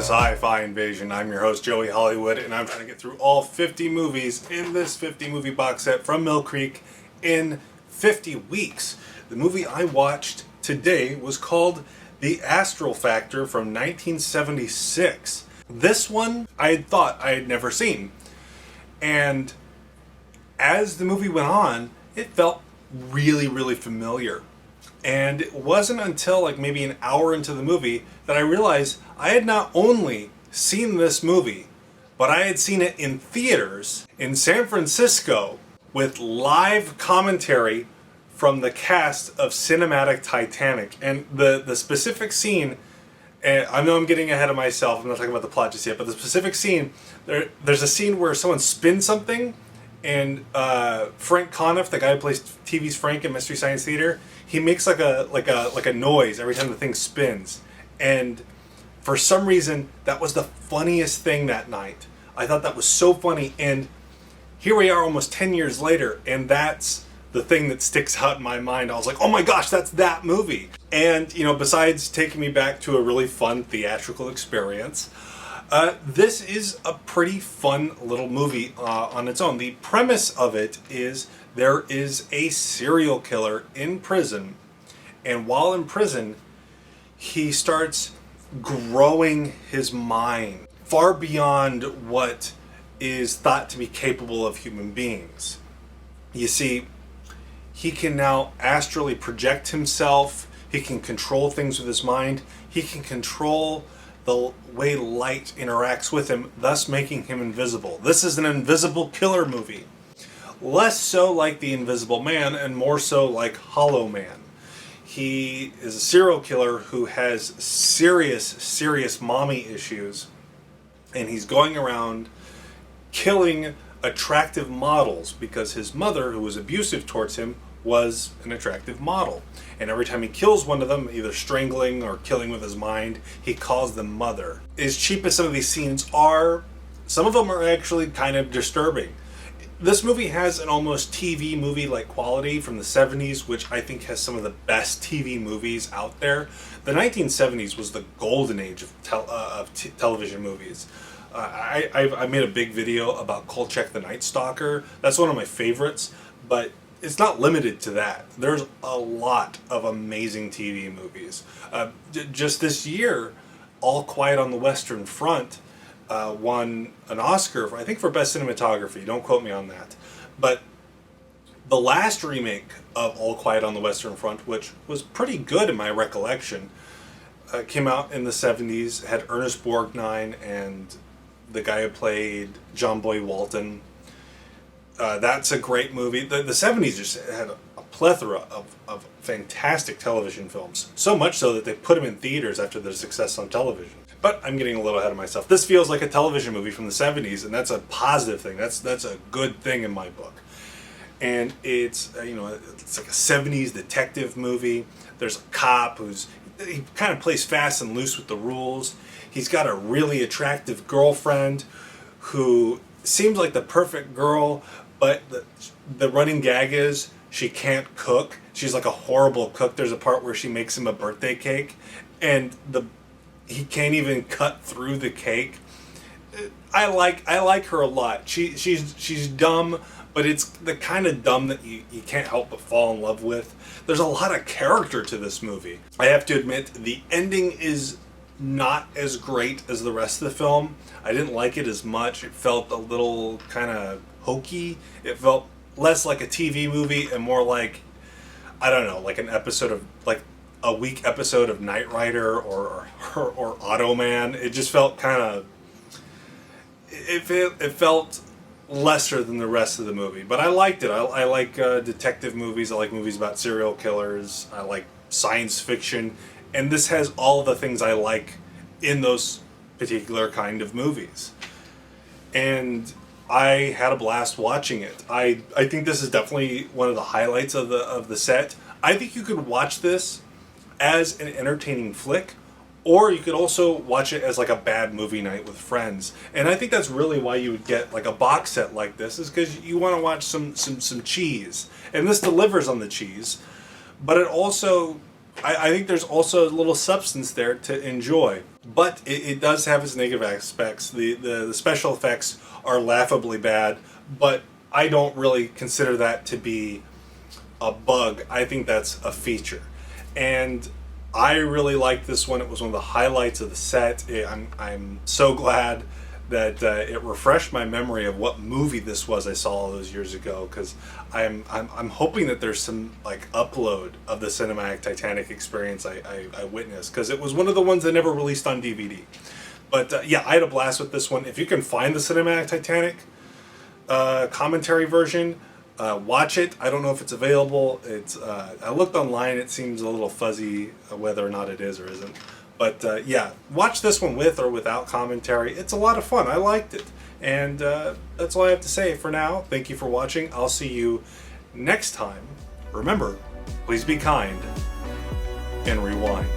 the Sci-Fi Invasion. I'm your host, Joey Hollywood, and I'm trying to get through all 50 movies in this 50 movie box set from Mill Creek in 50 weeks. The movie I watched today was called The Astral Factor from 1976. This one I had thought I had never seen. And as the movie went on, it felt really familiar. And it wasn't until like maybe an hour into the movie that I realized I had not only seen this movie, but I had seen it in theaters in San Francisco with live commentary from the cast of Cinematic Titanic. And the specific scene, and I know I'm getting ahead of myself, I'm not talking about the plot just yet, but the specific scene, there's a scene where someone spins something, and Frank Conniff, the guy who plays TV's Frank in Mystery Science Theater, he makes like a noise every time the thing spins. And for some reason, that was the funniest thing that night. I thought that was so funny, and here we are almost 10 years later, and that's the thing that sticks out in my mind. I was like, oh my gosh, that's that movie. And, you know, besides taking me back to a really fun theatrical experience, this is a pretty fun little movie on its own. The premise of it is there is a serial killer in prison, and while in prison, he starts growing his mind far beyond what is thought to be capable of human beings. You see, he can now astrally project himself, he can control things with his mind, he can control the way light interacts with him, thus making him invisible. This is an invisible killer movie. Less so like The Invisible Man and more so like Hollow Man. He is a serial killer who has serious mommy issues, and he's going around killing attractive models because his mother, who was abusive towards him, was an attractive model. And every time he kills one of them, either strangling or killing with his mind, he calls them mother. As cheap as some of these scenes are, some of them are actually kind of disturbing. This movie has an almost TV movie-like quality from the 70s, which I think has some of the best TV movies out there. The 1970s was the golden age of television movies. I made a big video about Kolchak the Night Stalker. That's one of my favorites, but it's not limited to that. There's a lot of amazing TV movies. Just this year, All Quiet on the Western Front won an Oscar, I think, for Best Cinematography. Don't quote me on that. But the last remake of All Quiet on the Western Front, which was pretty good in my recollection, came out in the 70s, had Ernest Borgnine and the guy who played John Boy Walton. That's a great movie. The 70s just had a plethora of fantastic television films. So much so that they put them in theaters after their success on television. But I'm getting a little ahead of myself. This feels like a television movie from the 70s, and that's a positive thing. That's a good thing in my book. And it's, it's like a 70s detective movie. There's a cop he kind of plays fast and loose with the rules. He's got a really attractive girlfriend who seems like the perfect girl, but the running gag is she can't cook. She's like a horrible cook. There's a part where she makes him a birthday cake, and he can't even cut through the cake. I like her a lot. She's dumb, but it's the kind of dumb that you can't help but fall in love with. There's a lot of character to this movie. I have to admit, the ending is not as great as the rest of the film. I didn't like it as much. It felt a little kind of hokey. It felt less like a TV movie and more like, I don't know, like an episode of, like a week episode of Knight Rider or Automan. It just felt kind of, it felt lesser than the rest of the movie. But I liked it. I like detective movies. I like movies about serial killers. I like science fiction. And this has all the things I like in those particular kind of movies. And I had a blast watching it. I think this is definitely one of the highlights of the set. I think you could watch this as an entertaining flick, or you could also watch it as like a bad movie night with friends. And I think that's really why you would get like a box set like this, is because you want to watch some cheese. And this delivers on the cheese, but it also I think there's also a little substance there to enjoy. But it does have its negative aspects. The special effects are laughably bad, but I don't really consider that to be a bug. I think that's a feature. And I really liked this one. It was one of the highlights of the set. I'm so glad that it refreshed my memory of what movie this was I saw all those years ago, because I'm hoping that there's some like upload of the cinematic Titanic experience I witnessed, because it was one of the ones that never released on DVD. But yeah, I had a blast with this one. If you can find the cinematic Titanic commentary version, watch it. I don't know if it's available. I looked online. It seems a little fuzzy whether or not it is or isn't. But yeah, watch this one with or without commentary. It's a lot of fun. I liked it. And that's all I have to say for now. Thank you for watching. I'll see you next time. Remember, please be kind and rewind.